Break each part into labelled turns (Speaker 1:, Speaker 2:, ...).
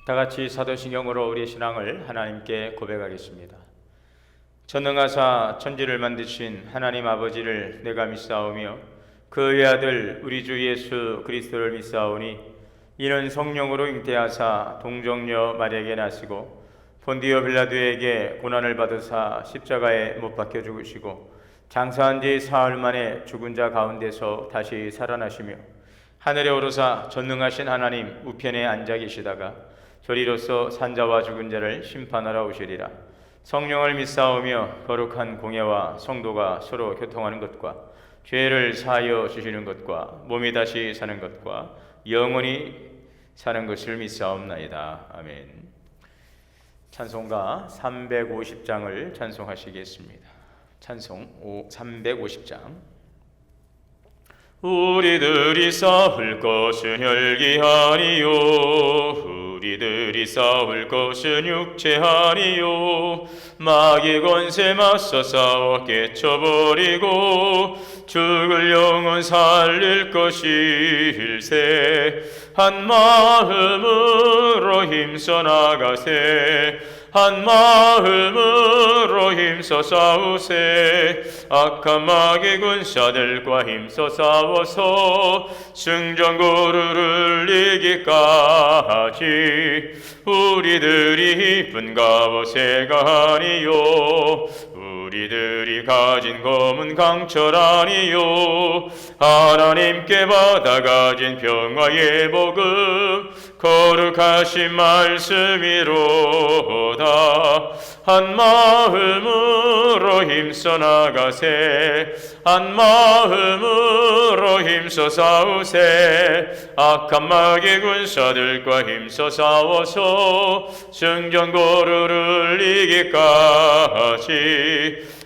Speaker 1: 다 같이 사도신경으로 우리의 신앙을 하나님께 고백하겠습니다. 전능하사 천지를 만드신 하나님 아버지를 내가 믿사오며 그의 아들 우리 주 예수 그리스도를 믿사오니 이는 성령으로 잉태하사 동정녀 마리아에게 나시고 본디오 빌라도에게 고난을 받으사 십자가에 못 박혀 죽으시고 장사한 지 사흘 만에 죽은 자 가운데서 다시 살아나시며 하늘에 오르사 전능하신 하나님 우편에 앉아 계시다가 저리로서 산자와 죽은 자를 심판하러 오시리라. 성령을 믿사오며 거룩한 공예와 성도가 서로 교통하는 것과 죄를 사하여 주시는 것과 몸이 다시 사는 것과 영원히 사는 것을 믿사옵나이다. 아멘. 찬송가 350장을 찬송하시겠습니다. 찬송 350장. 우리들이 쌓을 것은 혈기하니요 우리들이 쌓을 것은 육체하니요 마귀 권세 맞서 싸워 깨쳐버리고 죽을 영혼 살릴 것일세 한 마음으로 힘써 나가세 한 마음으로 힘써 싸우세 악한 마귀 군사들과 힘써 싸워서 승전고루를 이기까지 우리들이 분가워 세가하니요 우리들이 가진 검은 강철하니요 하나님께 받아 가진 평화의 복음 거룩하신 말씀이로다 한 마음으로 힘써 나가세 한 마음으로 힘써 싸우세 악한 마귀 군사들과 힘써 싸워서 승전고루를 이기까지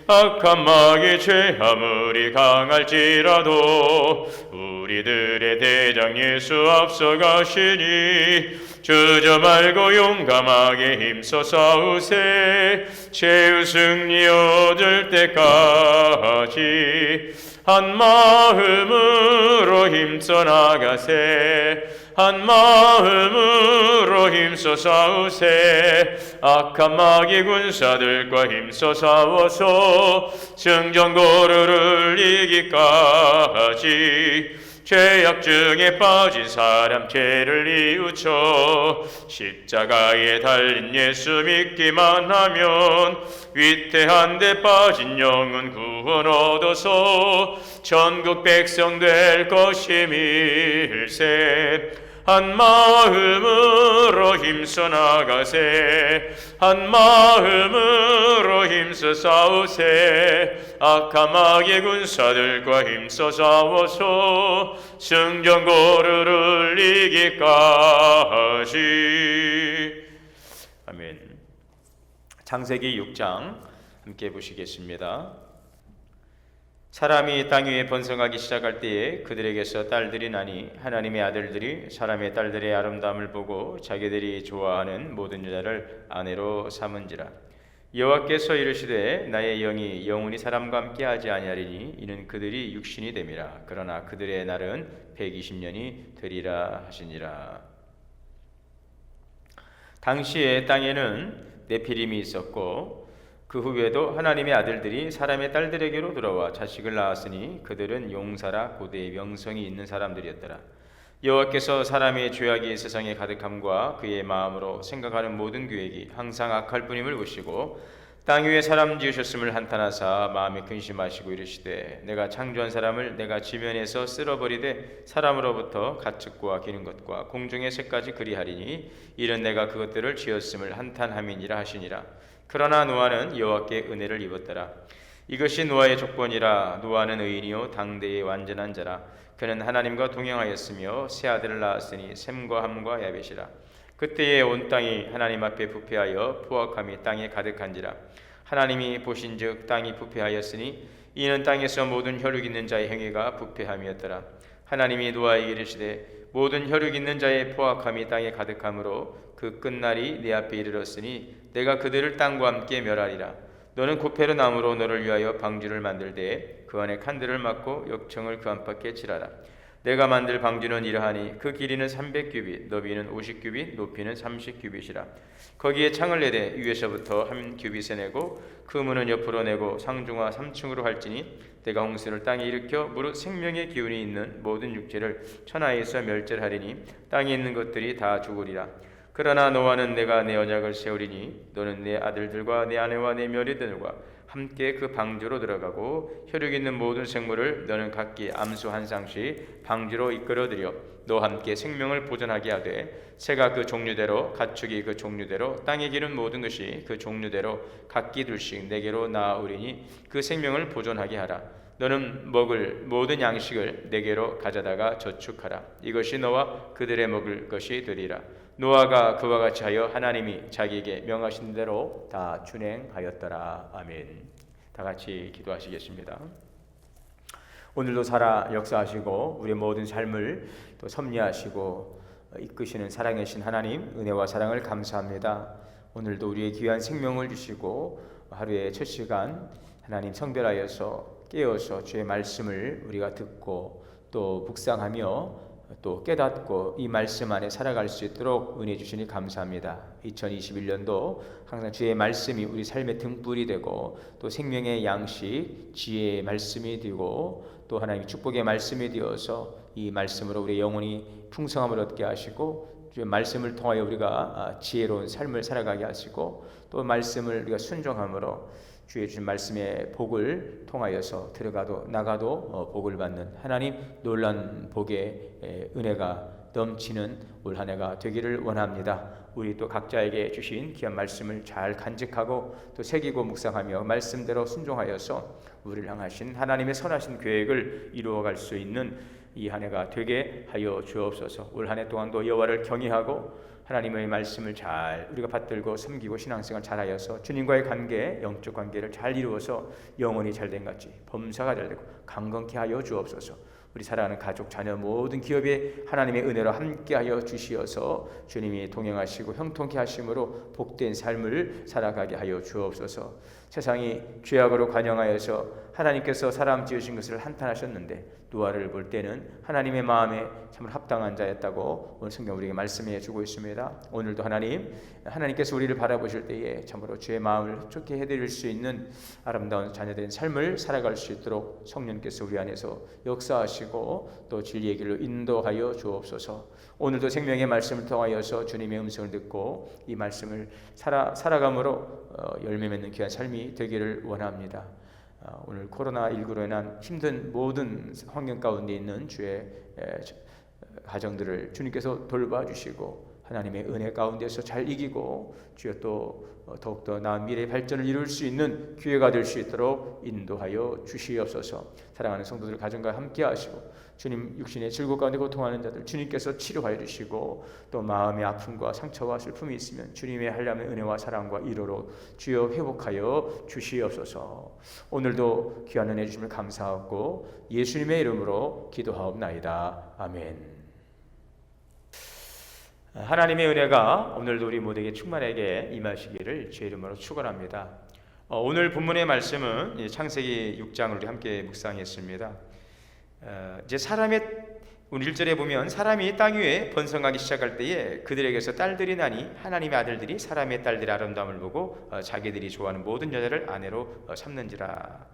Speaker 1: 악한 마귀 죄 아무리 강할지라도 우리들의 대장 예수 앞서가시니 주저 말고 용감하게 힘써 싸우세 최후 승리 얻을 때까지 한 마음으로 힘써 나가세 한 마음으로 힘써 싸우세 악한 마귀 군사들과 힘써 싸워서 승전고루를 이기까지 죄악 중에 빠진 사람 죄를 뉘우쳐 십자가에 달린 예수 믿기만 하면 위태한 데 빠진 영은 구원 얻어서 전국 백성 될 것임일세 한 마음으로 힘써 나가세 한 마음으로 힘써 싸우세 악한 마귀 군사들과 힘써 싸워서 승전고루를 이기까지. 아멘. 창세기 6장 함께 보시겠습니다. 사람이 땅 위에 번성하기 시작할 때에 그들에게서 딸들이 나니 하나님의 아들들이 사람의 딸들의 아름다움을 보고 자기들이 좋아하는 모든 여자를 아내로 삼은지라. 여호와께서 이르시되 나의 영이 영원히 사람과 함께 하지 아니하리니 이는 그들이 육신이 됨이라. 그러나 그들의 날은 120년이 되리라 하시니라. 당시에 땅에는 네피림이 있었고 그 후에도 하나님의 아들들이 사람의 딸들에게로 들어와 자식을 낳았으니 그들은 용사라 고대의 명성이 있는 사람들이었더라. 여호와께서 사람의 죄악이 세상에 가득함과 그의 마음으로 생각하는 모든 계획이 항상 악할 뿐임을 보시고 땅 위에 사람 지으셨음을 한탄하사 마음에 근심하시고 이르시되 내가 창조한 사람을 내가 지면에서 쓸어버리되 사람으로부터 가축과 기는 것과 공중의 새까지 그리하리니 이는 내가 그것들을 지었음을 한탄함이니라 하시니라. 그러나 노아는 여호와께 은혜를 입었더라. 이것이 노아의 조건이라. 노아는 의인이요 당대의 완전한 자라. 그는 하나님과 동행하였으며 세 아들을 낳았으니 셈과 함과 야벳이라. 그때에 온 땅이 하나님 앞에 부패하여 포악함이 땅에 가득한지라. 하나님이 보신즉 땅이 부패하였으니 이는 땅에서 모든 혈육 있는 자의 행위가 부패함이었더라. 하나님이 노아에게 이르시되 모든 혈육 있는 자의 포악함이 땅에 가득함으로 그 끝날이 내 앞에 이르렀으니 내가 그들을 땅과 함께 멸하리라. 너는 고페르 나무로 너를 위하여 방주를 만들되 그 안에 칸들을 막고 역청을 그 안팎에 칠하라. 내가 만들 방주는 이러하니 그 길이는 300규빗, 너비는 50규빗, 높이는 30규빗이라. 거기에 창을 내되 위에서부터 한 규빗에 내고 그 문은 옆으로 내고 상중하 3층으로 할지니 내가 홍수를 땅에 일으켜 무릇 생명의 기운이 있는 모든 육체를 천하에서 멸절하리니 땅에 있는 것들이 다 죽으리라. 그러나 너와는 내가 내 언약을 세우리니 너는 내 아들들과 내 아내와 내 며느리들과 함께 그 방주로 들어가고 혈육 있는 모든 생물을 너는 각기 암수 한 쌍씩 방주로 이끌어들여 너와 함께 생명을 보존하게 하되 새가 그 종류대로 가축이 그 종류대로 땅에 기는 모든 것이 그 종류대로 각기 둘씩 내게로 나아오리니 그 생명을 보존하게 하라. 너는 먹을 모든 양식을 내게로 가져다가 저축하라. 이것이 너와 그들의 먹을 것이 되리라. 노아가 그와 같이 하여 하나님이 자기에게 명하신 대로 다 준행하였더라. 아멘. 다 같이 기도하시겠습니다. 오늘도 살아 역사하시고 우리의 모든 삶을 또 섭리하시고 이끄시는 살아계신 하나님, 은혜와 사랑을 감사합니다. 오늘도 우리의 귀한 생명을 주시고 하루의 첫 시간 하나님 성별하여서 깨어서 주의 말씀을 우리가 듣고 또 묵상하며 또 깨닫고 이 말씀 안에 살아갈 수 있도록 은혜 주시니 감사합니다. 2021년도 항상 주의 말씀이 우리 삶의 등불이 되고 또 생명의 양식, 지혜의 말씀이 되고 또 하나님의 축복의 말씀이 되어서 이 말씀으로 우리의 영혼이 풍성함을 얻게 하시고 주의 말씀을 통하여 우리가 지혜로운 삶을 살아가게 하시고 또 말씀을 우리가 순종함으로 주의 주신 말씀의 복을 통하여서 들어가도 나가도 복을 받는 하나님 놀란 복의 은혜가 넘치는 올 한 해가 되기를 원합니다. 우리 또 각자에게 주신 귀한 말씀을 잘 간직하고 또 새기고 묵상하며 말씀대로 순종하여서 우리를 향하신 하나님의 선하신 계획을 이루어갈 수 있는 이 한 해가 되게 하여 주옵소서. 올 한 해 동안도 여호와를 경외하고 하나님의 말씀을 잘 우리가 받들고 섬기고 신앙생활 잘하여서 주님과의 관계, 영적 관계를 잘 이루어서 영혼이 잘된 같이 범사가 잘되고 강건케 하여 주옵소서. 우리 사랑하는 가족, 자녀 모든 기업에 하나님의 은혜로 함께하여 주시어서 주님이 동행하시고 형통케 하심으로 복된 삶을 살아가게 하여 주옵소서. 세상이 죄악으로 관영하여서 하나님께서 사람 지으신 것을 한탄하셨는데 노아를 볼 때는 하나님의 마음에 참으로 합당한 자였다고 오늘 성경 우리에게 말씀해 주고 있습니다. 오늘도 하나님께서 우리를 바라보실 때에 참으로 주의 마음을 흡족해 해드릴 수 있는 아름다운 자녀된 삶을 살아갈 수 있도록 성령께서 우리 안에서 역사하시고 또 진리의 길로 인도하여 주옵소서. 오늘도 생명의 말씀을 통하여서 주님의 음성을 듣고 이 말씀을 살아감으로 열매 맺는 귀한 삶이 되기를 원합니다. 오늘 코로나19로 인한 힘든 모든 환경 가운데 있는 주의 가정들을 주님께서 돌봐주시고 하나님의 은혜 가운데서 잘 이기고 주여 또 더욱더 나은 미래의 발전을 이룰 수 있는 기회가 될 수 있도록 인도하여 주시옵소서. 사랑하는 성도들 가정과 함께 하시고 주님 육신의 질고 가운데 고통하는 자들 주님께서 치료하여 주시고 또 마음의 아픔과 상처와 슬픔이 있으면 주님의 한량의 은혜와 사랑과 위로로 주여 회복하여 주시옵소서. 오늘도 귀한 은혜 주심을 감사하고 예수님의 이름으로 기도하옵나이다. 아멘. 하나님의 은혜가 오늘도 우리 모두에게 충만하게 임하시기를 주의 이름으로 축원합니다. 오늘 본문의 말씀은 창세기 6장을 우리 함께 묵상했습니다. 이제 오늘 1절에 보면 사람이 땅 위에 번성하기 시작할 때에 그들에게서 딸들이 나니 하나님의 아들들이 사람의 딸들의 아름다움을 보고 자기들이 좋아하는 모든 여자를 아내로 삼는지라.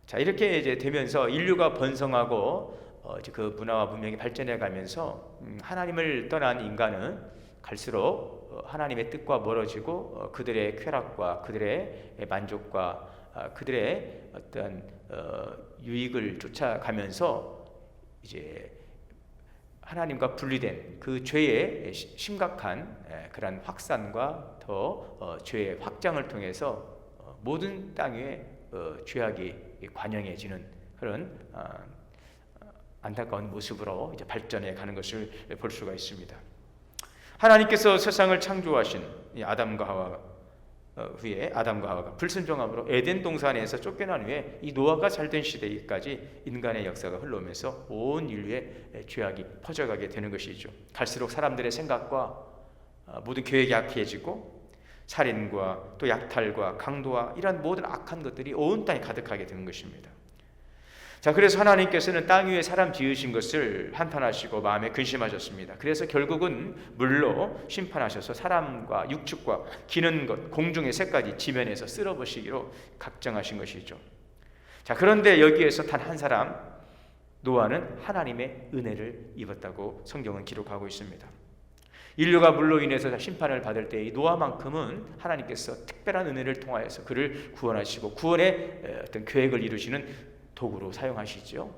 Speaker 1: 자, 이렇게 이제 되면서 인류가 번성하고 그 문화와 문명이 발전해 가면서 하나님을 떠난 인간은 갈수록 하나님의 뜻과 멀어지고 그들의 쾌락과 그들의 만족과 그들의 어떤 유익을 쫓아가면서 이제 하나님과 분리된 그 죄의 심각한 그런 확산과 더 죄의 확장을 통해서 모든 땅 위에 죄악이 관영해지는 그런 안타까운 모습으로 이제 발전해 가는 것을 볼 수가 있습니다. 하나님께서 세상을 창조하신 아담과 하와가 불순종함으로 에덴 동산에서 쫓겨난 후에 이 노아가 살던 시대까지 인간의 역사가 흘러오면서 온 인류의 죄악이 퍼져가게 되는 것이죠. 갈수록 사람들의 생각과 모든 계획이 약해지고 살인과 또 약탈과 강도와 이러한 모든 악한 것들이 온 땅에 가득하게 되는 것입니다. 자, 그래서 하나님께서는 땅 위에 사람 지으신 것을 한탄하시고 마음에 근심하셨습니다. 그래서 결국은 물로 심판하셔서 사람과 육축과 기는 것, 공중의 새까지 지면에서 쓸어버리시기로 작정하신 것이죠. 자, 그런데 여기에서 단 한 사람, 노아는 하나님의 은혜를 입었다고 성경은 기록하고 있습니다. 인류가 물로 인해서 심판을 받을 때 이 노아만큼은 하나님께서 특별한 은혜를 통하여서 그를 구원하시고 구원의 어떤 계획을 이루시는 도구로 사용하시죠.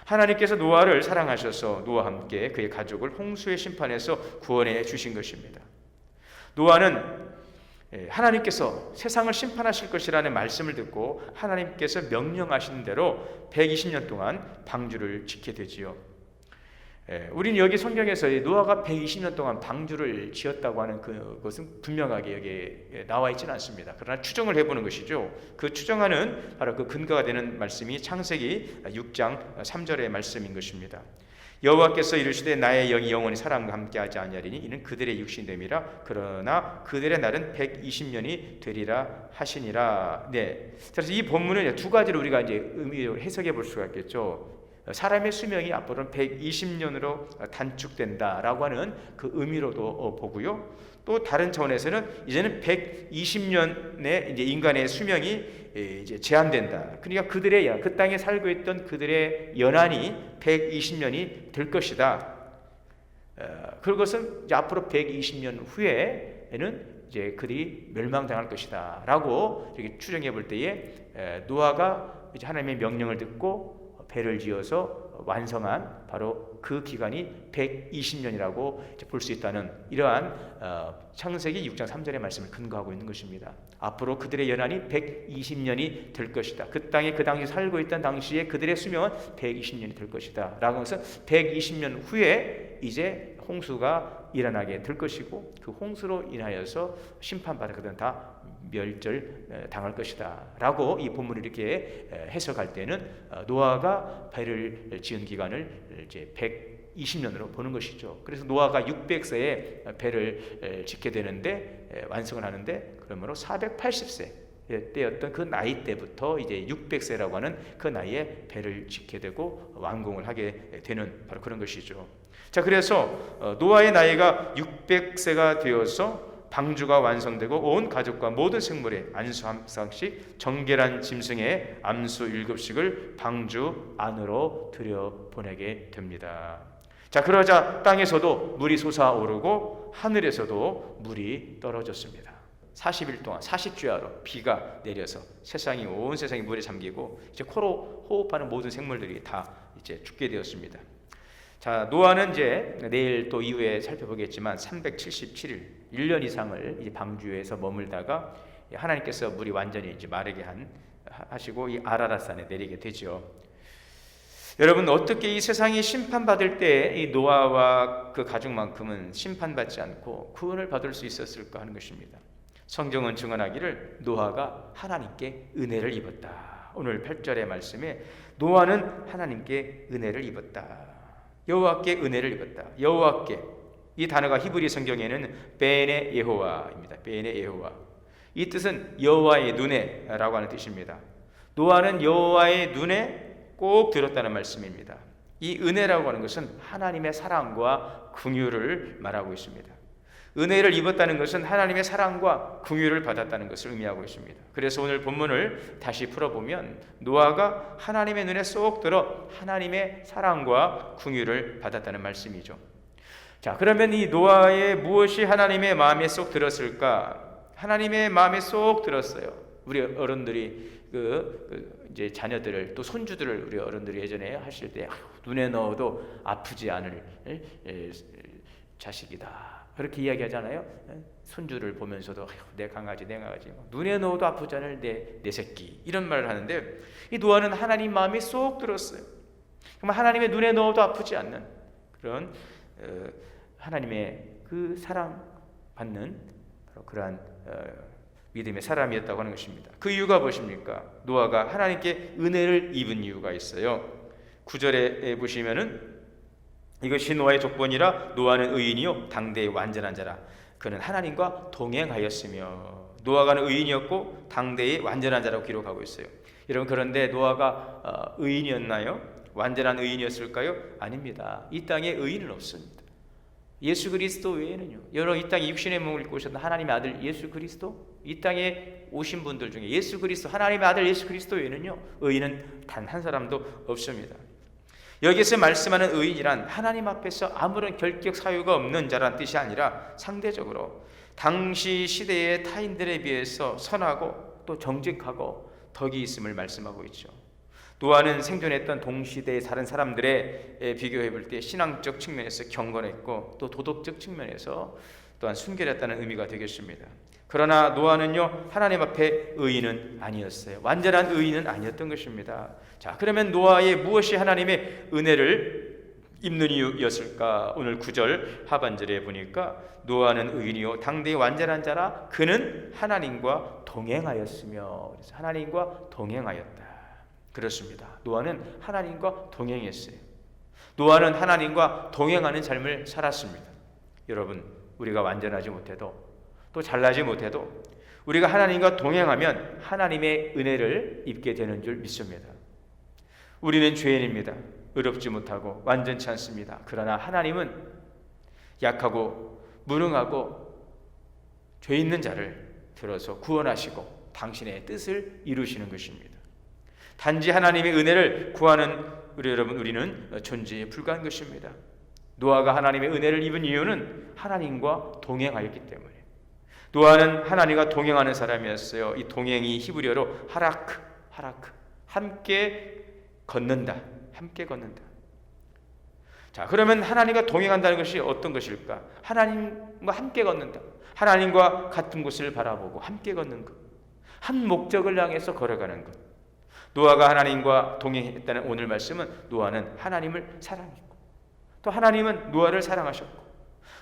Speaker 1: 하나님께서 노아를 사랑하셔서 노아와 함께 그의 가족을 홍수의 심판에서 구원해 주신 것입니다. 노아는 하나님께서 세상을 심판하실 것이라는 말씀을 듣고 하나님께서 명령하신 대로 120년 동안 방주를 짓게 되지요. 우리는 여기 성경에서 노아가 120년 동안 방주를 지었다고 하는 그것은 분명하게 여기에 나와 있지는 않습니다. 그러나 추정을 해보는 것이죠. 그 추정하는 바로 그 근거가 되는 말씀이 창세기 6장 3절의 말씀인 것입니다. 여호와께서 이르시되 나의 영이 영원히 사람과 함께하지 아니하리니 이는 그들의 육신됨이라 그러나 그들의 날은 120년이 되리라 하시니라. 네. 그래서 이 본문은 두 가지로 우리가 이제 의미로 해석해 볼 수가 있겠죠. 사람의 수명이 앞으로는 120년으로 단축된다라고 하는 그 의미로도 보고요. 또 다른 차원에서는 이제는 120년의 이제 인간의 수명이 이제 제한된다. 그러니까 그들의 그 땅에 살고 있던 그들의 연한이 120년이 될 것이다. 그것은 이제 앞으로 120년 후에는 이제 그들이 멸망당할 것이다라고 이렇게 추정해 볼 때에 노아가 이제 하나님의 명령을 듣고 배를 지어서 완성한 바로 그 기간이 120년이라고 볼 수 있다는 이러한 창세기 6장 3절의 말씀을 근거하고 있는 것입니다. 앞으로 그들의 연한이 120년이 될 것이다. 그 땅에 그 당시 살고 있던 당시에 그들의 수명은 120년이 될 것이다 라고 해서 120년 후에 이제 홍수가 일어나게 될 것이고 그 홍수로 인하여서 심판받아 그들은 다 멸절 당할 것이다 라고 이 본문을 이렇게 해석할 때는 노아가 배를 지은 기간을 이제 120년으로 보는 것이죠. 그래서 노아가 600세에 배를 짓게 되는데 완성을 하는데 그러므로 480세 때였던 그 나이 때부터 이제 600세라고 하는 그 나이에 배를 짓게 되고 완공을 하게 되는 바로 그런 것이죠. 자, 그래서 노아의 나이가 600세가 되어서 방주가 완성되고 온 가족과 모든 생물의 안수 한 쌍씩 정결한 짐승의 암수 7씩을 방주 안으로 들여보내게 됩니다. 자, 그러자 땅에서도 물이 솟아오르고 하늘에서도 물이 떨어졌습니다. 40일 동안 40주야로 비가 내려서 온 세상이 물에 잠기고 이제 코로 호흡하는 모든 생물들이 다 이제 죽게 되었습니다. 자, 노아는 이제 내일 또 이후에 살펴보겠지만 377일, 1년 이상을 이 방주에서 머물다가 하나님께서 물이 완전히 이제 마르게 하시고 이 아라랏산에 내리게 되죠. 여러분, 어떻게 이 세상이 심판받을 때 이 노아와 그 가족만큼은 심판받지 않고 구원을 받을 수 있었을까 하는 것입니다. 성경은 증언하기를 노아가 하나님께 은혜를 입었다. 오늘 8절의 말씀에 노아는 하나님께 은혜를 입었다. 여호와께 은혜를 입었다. 여호와께, 이 단어가 히브리 성경에는 베네 예호와입니다. 베네 예호와. 이 뜻은 여호와의 눈에라고 하는 뜻입니다. 노아는 여호와의 눈에 꼭 들었다는 말씀입니다. 이 은혜라고 하는 것은 하나님의 사랑과 긍휼을 말하고 있습니다. 은혜를 입었다는 것은 하나님의 사랑과 긍휼을 받았다는 것을 의미하고 있습니다. 그래서 오늘 본문을 다시 풀어보면 노아가 하나님의 눈에 쏙 들어 하나님의 사랑과 긍휼을 받았다는 말씀이죠. 자, 그러면 이 노아의 무엇이 하나님의 마음에 쏙 들었을까? 하나님의 마음에 쏙 들었어요. 우리 어른들이 이제 자녀들을 또 손주들을 우리 어른들이 예전에 하실 때 눈에 넣어도 아프지 않을 자식이다. 그렇게 이야기하잖아요. 손주를 보면서도 내 강아지 눈에 넣어도 아프지 않을 내 새끼 이런 말을 하는데 이 노아는 하나님 마음이 쏙 들었어요. 정말 하나님의 눈에 넣어도 아프지 않는 그런 하나님의 그 사랑받는 그러한 믿음의 사람이었다고 하는 것입니다. 그 이유가 무엇입니까? 노아가 하나님께 은혜를 입은 이유가 있어요. 9절에 보시면은 이것이 노아의 조건이라 노아는 의인이요 당대의 완전한 자라. 그는 하나님과 동행하였으며. 노아가는 의인이었고 당대의 완전한 자라고 기록하고 있어요. 여러분, 그런데 노아가 의인이었나요? 완전한 의인이었을까요? 아닙니다. 이 땅에 의인은 없습니다. 예수 그리스도 외에는요. 여러분, 이 땅에 육신의 몸을 입고 오셨던 하나님의 아들 예수 그리스도, 이 땅에 오신 분들 중에 예수 그리스도, 하나님의 아들 예수 그리스도 외에는요, 의인은 단 한 사람도 없습니다. 여기서 말씀하는 의인이란 하나님 앞에서 아무런 결격 사유가 없는 자란 뜻이 아니라 상대적으로 당시 시대의 타인들에 비해서 선하고 또 정직하고 덕이 있음을 말씀하고 있죠. 노아는 생존했던 동시대의 다른 사람들에 비교해 볼 때 신앙적 측면에서 경건했고 또 도덕적 측면에서 또한 순결했다는 의미가 되겠습니다. 그러나 노아는요, 하나님 앞에 의인은 아니었어요. 완전한 의인은 아니었던 것입니다. 자, 그러면 노아의 무엇이 하나님의 은혜를 입는 이유였을까? 오늘 9절 하반절에 보니까 노아는 의인이요 당대의 완전한 자라 그는 하나님과 동행하였으며, 그래서 하나님과 동행하였다. 그렇습니다. 노아는 하나님과 동행했어요. 노아는 하나님과 동행하는 삶을 살았습니다. 여러분, 우리가 완전하지 못해도 또 잘나지 못해도 우리가 하나님과 동행하면 하나님의 은혜를 입게 되는 줄 믿습니다. 우리는 죄인입니다. 의롭지 못하고 완전치 않습니다. 그러나 하나님은 약하고 무능하고 죄 있는 자를 들어서 구원하시고 당신의 뜻을 이루시는 것입니다. 단지 하나님의 은혜를 구하는 우리는 존재에 불과한 것입니다. 노아가 하나님의 은혜를 입은 이유는 하나님과 동행하였기 때문에. 노아는 하나님과 동행하는 사람이었어요. 이 동행이 히브리어로 하라크, 함께 걷는다. 자, 그러면 하나님과 동행한다는 것이 어떤 것일까? 하나님과 함께 걷는다. 하나님과 같은 곳을 바라보고 함께 걷는 것. 한 목적을 향해서 걸어가는 것. 노아가 하나님과 동행했다는 오늘 말씀은 노아는 하나님을 사랑했고 또 하나님은 노아를 사랑하셨고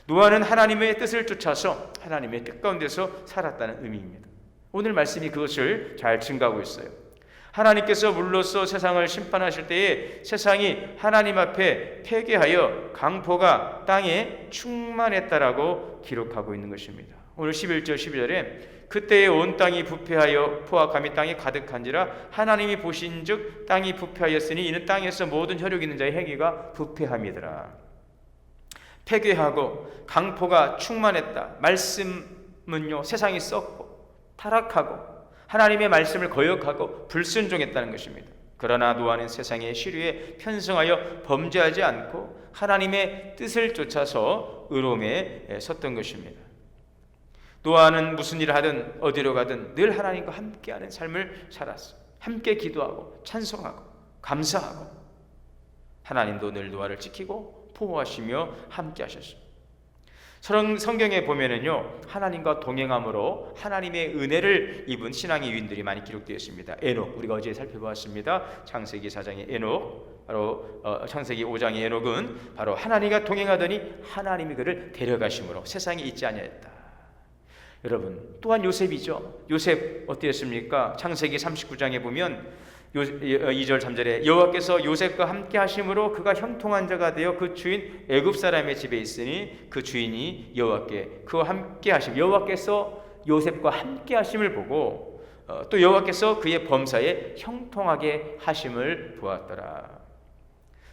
Speaker 1: 노아는 하나님의 뜻을 쫓아서 하나님의 뜻 가운데서 살았다는 의미입니다. 오늘 말씀이 그것을 잘 증가하고 있어요. 하나님께서 물로써 세상을 심판하실 때에 세상이 하나님 앞에 폐괴하여 강포가 땅에 충만했다라고 기록하고 있는 것입니다. 오늘 11절 12절에 그때에 온 땅이 부패하여 포악함이 땅에 가득한지라 하나님이 보신즉 땅이 부패하였으니 이는 땅에서 모든 혈육 있는 자의 행위가 부패함이더라. 폐괴하고 강포가 충만했다. 말씀은요, 세상이 썩고 타락하고 하나님의 말씀을 거역하고 불순종했다는 것입니다. 그러나 노아는 세상의 시류에 편승하여 범죄하지 않고 하나님의 뜻을 쫓아서 의로움에 섰던 것입니다. 노아는 무슨 일을 하든 어디로 가든 늘 하나님과 함께하는 삶을 살았어. 함께 기도하고 찬송하고 감사하고 하나님도 늘 노아를 지키고 보호하시며 함께 하셨습니다. 성경에 보면은요, 하나님과 동행함으로 하나님의 은혜를 입은 신앙의 유인들이 많이 기록되어 있습니다. 에녹, 우리가 어제 살펴보았습니다. 창세기 4장의 에녹, 바로 창세기 5장의 에녹은 바로 하나님과 동행하더니 하나님이 그를 데려가심으로 세상에 있지 아니하였다. 여러분, 또한 요셉이죠. 요셉 어땠습니까? 창세기 39장에 보면 2절 3절에 여호와께서 요셉과 함께 하심으로 그가 형통한 자가 되어 그 주인 애굽 사람의 집에 있으니 그 주인이 여호와께 그와 함께 하심, 여호와께서 요셉과 함께 하심을 보고 또 여호와께서 그의 범사에 형통하게 하심을 보았더라.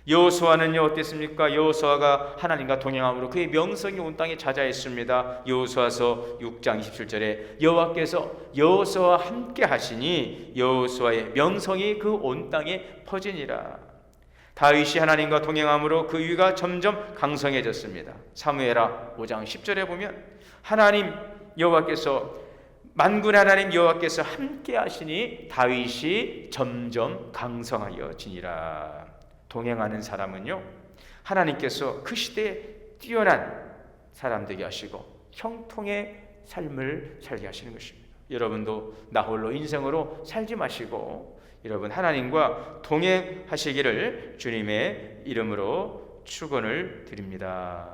Speaker 1: 여호수아는요 어땠습니까? 여호수아가 하나님과 동행함으로 그의 명성이 온 땅에 자자했습니다. 여호수아서 6장 27절에 여호와께서 여호수아와 함께 하시니 여호수아의 명성이 그 온 땅에 퍼지니라. 다윗이 하나님과 동행함으로 그 위가 점점 강성해졌습니다. 사무엘하 5장 10절에 보면 하나님 여호와께서 만군의 하나님 여호와께서 함께 하시니 다윗이 점점 강성하여지니라. 동행하는 사람은요, 하나님께서 그 시대에 뛰어난 사람 되게 하시고 형통의 삶을 살게 하시는 것입니다. 여러분도 나 홀로 인생으로 살지 마시고 여러분 하나님과 동행하시기를 주님의 이름으로 축원을 드립니다.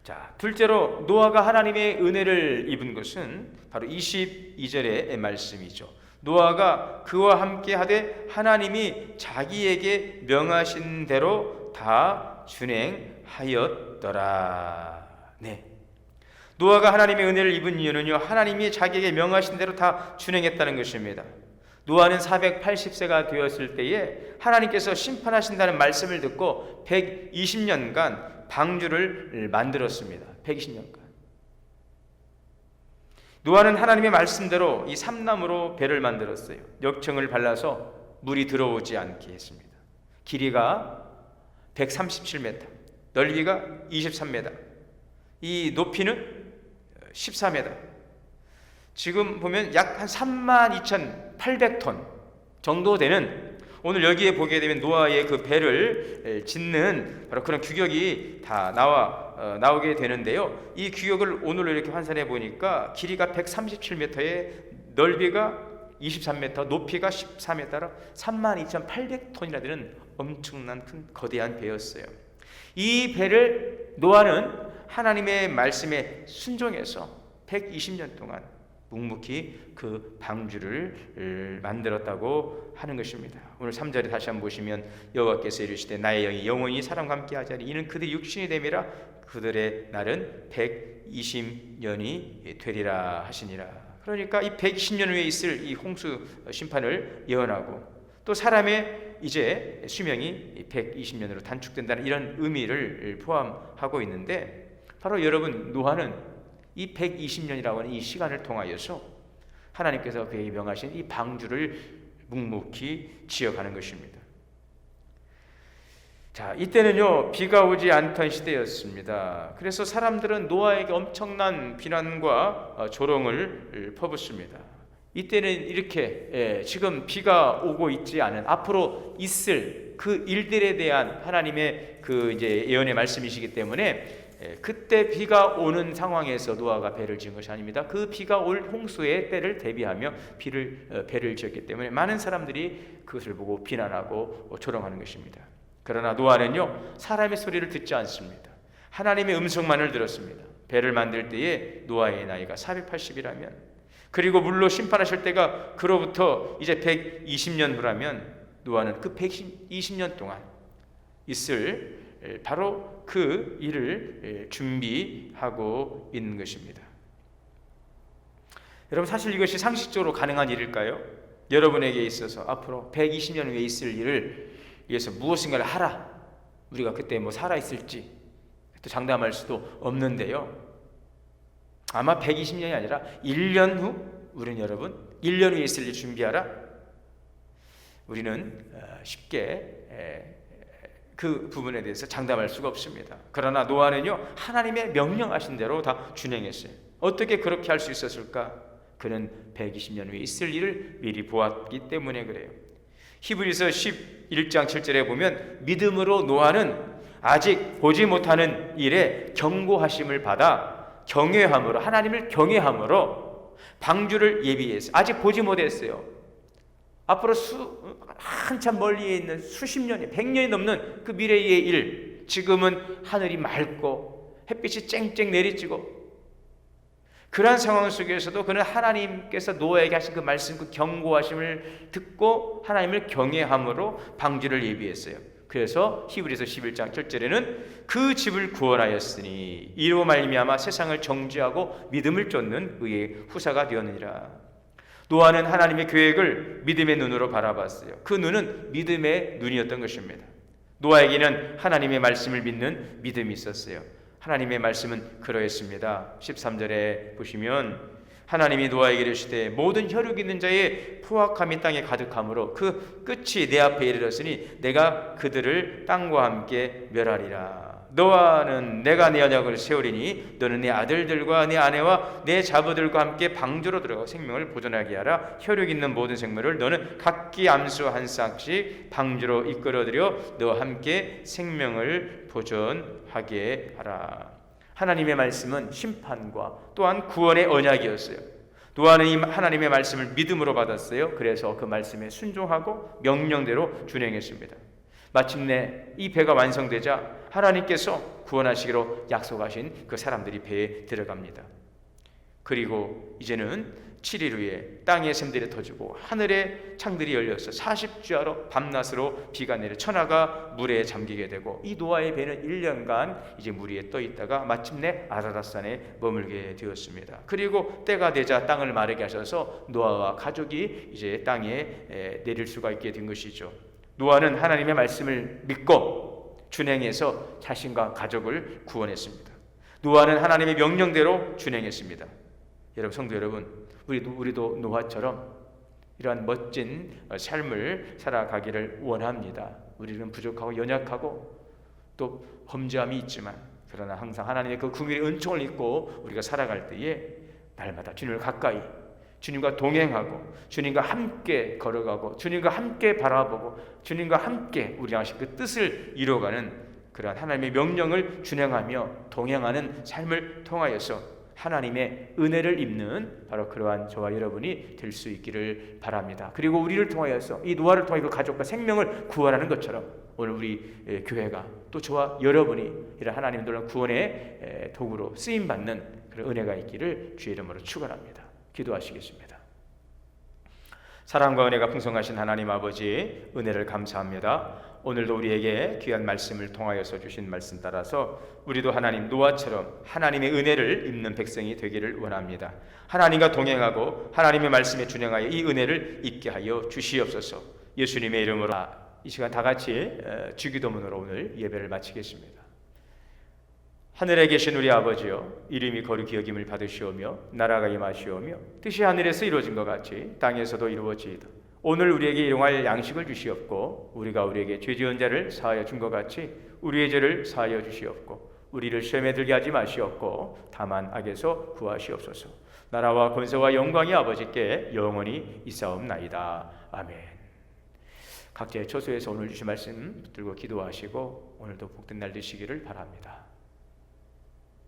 Speaker 1: 자, 둘째로 노아가 하나님의 은혜를 입은 것은 바로 22절의 말씀이죠. 노아가 그와 함께 하되 하나님이 자기에게 명하신 대로 다 준행하였더라. 네. 노아가 하나님의 은혜를 입은 이유는요, 하나님이 자기에게 명하신 대로 다 준행했다는 것입니다. 노아는 480세가 되었을 때에 하나님께서 심판하신다는 말씀을 듣고 120년간 방주를 만들었습니다. 120년간. 노아는 하나님의 말씀대로 이 삼나무로 배를 만들었어요. 역청을 발라서 물이 들어오지 않게 했습니다. 길이가 137m, 넓이가 23m, 이 높이는 14m. 지금 보면 약 한 32,800톤 정도 되는, 오늘 여기에 보게 되면 노아의 그 배를 짓는 바로 그런 규격이 다 나오게 되는데요. 이 규격을 오늘 이렇게 환산해 보니까 길이가 137m에 넓이가 23m, 높이가 14m로 32,800톤이나 되는 엄청난 큰 거대한 배였어요. 이 배를 노아는 하나님의 말씀에 순종해서 120년 동안 묵묵히 그 방주를 만들었다고 하는 것입니다. 오늘 3절에 다시 한번 보시면 여호와께서 이르시되 나의 영이 영원히 사람과 함께 하자니 이는 그들이 육신이 됨이라 그들의 날은 120년이 되리라 하시니라. 그러니까 이 120년 후에 있을 이 홍수 심판을 예언하고 또 사람의 이제 수명이 120년으로 단축된다는 이런 의미를 포함하고 있는데, 바로 여러분, 노아는 이 120년이라고 하는 이 시간을 통하여서 하나님께서 그에게 명하신 이 방주를 묵묵히 지어가는 것입니다. 자, 이때는요 비가 오지 않던 시대였습니다. 그래서 사람들은 노아에게 엄청난 비난과 조롱을 퍼붓습니다. 이때는 이렇게 지금 비가 오고 있지 않은 앞으로 있을 그 일들에 대한 하나님의 그 이제 예언의 말씀이시기 때문에 그때 비가 오는 상황에서 노아가 배를 지은 것이 아닙니다. 그 비가 올 홍수의 때를 대비하며 배를 지었기 때문에 많은 사람들이 그것을 보고 비난하고 조롱하는 것입니다. 그러나 노아는요 사람의 소리를 듣지 않습니다. 하나님의 음성만을 들었습니다. 배를 만들 때에 노아의 나이가 480이라면, 그리고 물로 심판하실 때가 그로부터 이제 120년 후라면 노아는 그 120년 동안 있을 바로 그 일을 준비하고 있는 것입니다. 여러분, 사실 이것이 상식적으로 가능한 일일까요? 여러분에게 있어서 앞으로 120년 후에 있을 일을 위해서 무엇인가를 하라, 우리가 그때 뭐 살아있을지 또 장담할 수도 없는데요, 아마 120년이 아니라 1년 후, 우리는 여러분 1년 후에 있을 일 준비하라, 우리는 쉽게 그 부분에 대해서 장담할 수가 없습니다. 그러나 노아는요 하나님의 명령하신 대로 다 준행했어요. 어떻게 그렇게 할 수 있었을까? 그는 120년 후에 있을 일을 미리 보았기 때문에 그래요. 히브리서 11장 7절에 보면 믿음으로 노아는 아직 보지 못하는 일에 경고하심을 받아 경외함으로, 하나님을 경외함으로 방주를 예비했어요. 아직 보지 못했어요. 앞으로 한참 멀리에 있는 수십 년이, 100년이 넘는 그 미래의 일, 지금은 하늘이 맑고 햇빛이 쨍쨍 내리쬐고 그러한 상황 속에서도 그는 하나님께서 노아에게 하신 그 말씀, 그 경고하심을 듣고 하나님을 경외함으로 방주를 예비했어요. 그래서 히브리서 11장 7절에는 그 집을 구원하였으니 이로 말미암아 세상을 정죄하고 믿음을 쫓는 의의 후사가 되었느니라. 노아는 하나님의 계획을 믿음의 눈으로 바라봤어요. 그 눈은 믿음의 눈이었던 것입니다. 노아에게는 하나님의 말씀을 믿는 믿음이 있었어요. 하나님의 말씀은 그러했습니다. 13절에 보시면 하나님이 노아에게 이르시되 모든 혈육 있는 자의 포악함이 땅에 가득하므로 그 끝이 내 앞에 이르렀으니 내가 그들을 땅과 함께 멸하리라. 너와는 내가 내 언약을 세우리니 너는 내 아들들과 내 아내와 내 자부들과 함께 방주로 들어가 생명을 보존하게 하라. 혈육 있는 모든 생물을 너는 각기 암수 한 쌍씩 방주로 이끌어들여 너와 함께 생명을 보존하게 하라. 하나님의 말씀은 심판과 또한 구원의 언약이었어요. 노아는 이 하나님의 말씀을 믿음으로 받았어요. 그래서 그 말씀에 순종하고 명령대로 준행했습니다. 마침내 이 배가 완성되자 하나님께서 구원하시기로 약속하신 그 사람들이 배에 들어갑니다. 그리고 이제는 7일 후에 땅의 샘들이 터지고 하늘의 창들이 열려서 40주야로 밤낮으로 비가 내려 천하가 물에 잠기게 되고, 이 노아의 배는 1년간 이제 물 위에 떠 있다가 마침내 아라랏산에 머물게 되었습니다. 그리고 때가 되자 땅을 마르게 하셔서 노아와 가족이 이제 땅에 내릴 수가 있게 된 것이죠. 노아는 하나님의 말씀을 믿고 준행해서 자신과 가족을 구원했습니다. 노아는 하나님의 명령대로 준행했습니다. 여러분, 성도 여러분, 우리도 노아처럼 이러한 멋진 삶을 살아가기를 원합니다. 우리는 부족하고 연약하고 또 범죄함이 있지만, 그러나 항상 하나님의 그 긍휼의 은총을 입고 우리가 살아갈 때에 날마다 주님을 가까이, 주님과 동행하고 주님과 함께 걸어가고 주님과 함께 바라보고 주님과 함께 우리 양식 그 뜻을 이루어가는 그러한 하나님의 명령을 준행하며 동행하는 삶을 통하여서 하나님의 은혜를 입는 바로 그러한 저와 여러분이 될 수 있기를 바랍니다. 그리고 우리를 통하여서, 이 노아를 통해 그 가족과 생명을 구원하는 것처럼 오늘 우리 교회가 또 저와 여러분이 이런 하나님의 놀라운 구원의 도구로 쓰임받는 그런 은혜가 있기를 주의 이름으로 축원합니다. 기도하시겠습니다. 사랑과 은혜가 풍성하신 하나님 아버지, 은혜를 감사합니다. 오늘도 우리에게 귀한 말씀을 통하여서 주신 말씀 따라서 우리도 하나님 노아처럼 하나님의 은혜를 입는 백성이 되기를 원합니다. 하나님과 동행하고 하나님의 말씀에 준행하여 이 은혜를 입게 하여 주시옵소서. 예수님의 이름으로 이 시간 다 같이 주기도문으로 오늘 예배를 마치겠습니다. 하늘에 계신 우리 아버지여, 이름이 거룩히 여김을 받으시오며 나라가 임하시오며 뜻이 하늘에서 이루어진 것 같이 땅에서도 이루어지이다. 오늘 우리에게 일용할 양식을 주시옵고, 우리가 우리에게 죄 지은 자를 사하여 준 것 같이 우리의 죄를 사하여 주시옵고, 우리를 시험에 들게 하지 마시옵고 다만 악에서 구하시옵소서. 나라와 권세와 영광이 아버지께 영원히 있사옵나이다. 아멘. 각자의 처소에서 오늘 주신 말씀 붙들고 기도하시고 오늘도 복된 날 되시기를 바랍니다.